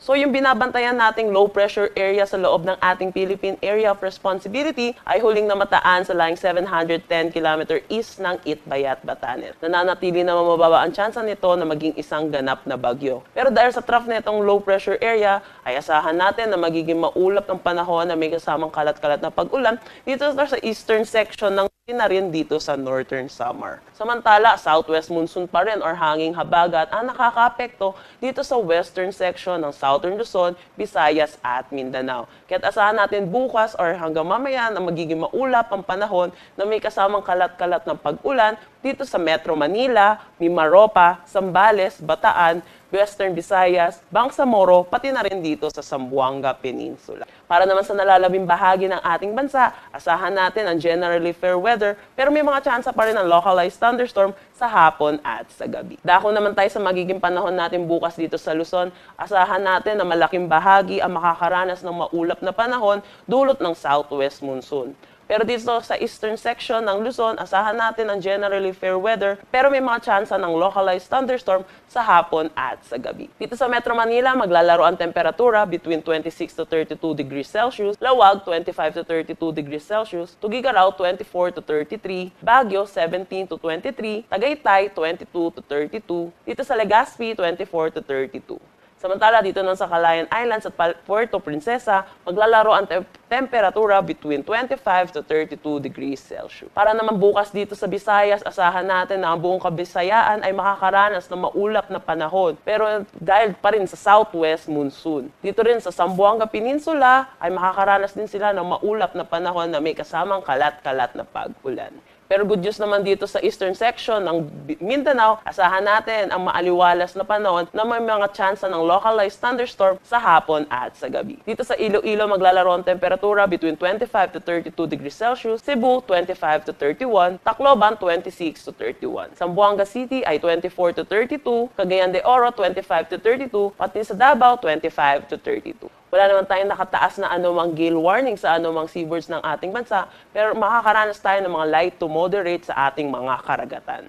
So yung binabantayan nating low pressure area sa loob ng ating Philippine Area of Responsibility ay huling namataan sa laing 710 km east ng Itbayat, Batanes. Nananatili na mababa ang tsansa nito na maging isang ganap na bagyo. Pero dahil sa trough nitong low pressure area, ay asahan natin na magiging maulap ng panahon na may kasamang kalat-kalat na pag-ulan dito sa eastern section ng na rin dito sa Northern Samar. Samantala, southwest monsoon pa rin or hanging habagat ang nakakaapekto dito sa western section ng Southern Luzon, Visayas at Mindanao. Kaya't asahan natin bukas or hanggang mamaya na magiging maulap ang panahon na may kasamang kalat-kalat ng pag-ulan dito sa Metro Manila, Mimaropa, Zambales, Bataan, Western Visayas, Bangsamoro, pati na rin dito sa Zamboanga Peninsula. Para naman sa nalalabing bahagi ng ating bansa, asahan natin ang generally fair weather pero may mga tsansa pa rin ng localized thunderstorm sa hapon at sa gabi. Dako naman tayo sa magiging panahon natin bukas dito sa Luzon. Asahan natin na malaking bahagi ang makakaranas ng maulap na panahon dulot ng southwest monsoon. Pero dito sa eastern section ng Luzon, asahan natin ang generally fair weather pero may mga tsansa ng localized thunderstorm sa hapon at sa gabi. Dito sa Metro Manila, maglalaro ang temperatura between 26 to 32 degrees Celsius, Lawag 25 to 32 degrees Celsius, Tugigaraw 24 to 33, Baguio 17 to 23, Tagaytay 22 to 32, dito sa Legazpi 24 to 32. Samantala, dito naman sa Calayan Islands at Puerto Princesa, maglalaro ang temperatura between 25 to 32 degrees Celsius. Para naman bukas dito sa Visayas, asahan natin na ang buong Kabisayaan ay makakaranas ng maulap na panahon. Pero dahil pa rin sa southwest monsoon. Dito rin sa Zamboanga Peninsula ay makakaranas din sila ng maulap na panahon na may kasamang kalat-kalat na pag-ulan. Pero good news naman dito sa eastern section ng Mindanao, asahan natin ang maaliwalas na panahon na may mga tsansa ng localized thunderstorm sa hapon at sa gabi. Dito sa Iloilo, maglalaro ang temperatura between 25 to 32 degrees Celsius, Cebu 25 to 31, Tacloban 26 to 31. Zamboanga City ay 24 to 32, Cagayan de Oro 25 to 32, pati sa Davao 25 to 32. Wala naman tayong nakataas na anumang gale warning sa anumang seaboards ng ating bansa, pero makakaranas tayo ng mga light to moderate sa ating mga karagatan.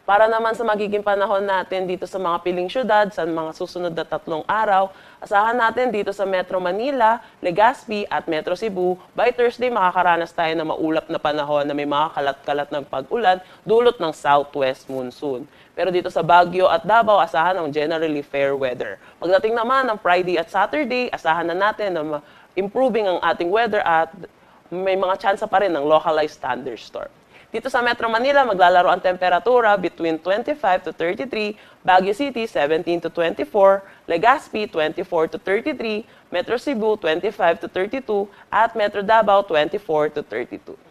Para naman sa magiging panahon natin dito sa mga piling syudad sa mga susunod na 3 araw, asahan natin dito sa Metro Manila, Legazpi at Metro Cebu, by Thursday makakaranas tayo ng maulap na panahon na may mga kalat-kalat ng pag-ulan dulot ng southwest monsoon. Pero dito sa Baguio at Davao, asahan ng generally fair weather. Pagdating naman ng Friday at Saturday, asahan na natin na improving ang ating weather at may mga tsansa pa rin ng localized thunderstorm. Dito sa Metro Manila, maglalaro ang temperatura between 25 to 33, Baguio City 17 to 24, Legazpi 24 to 33, Metro Cebu 25 to 32, at Metro Davao 24 to 32.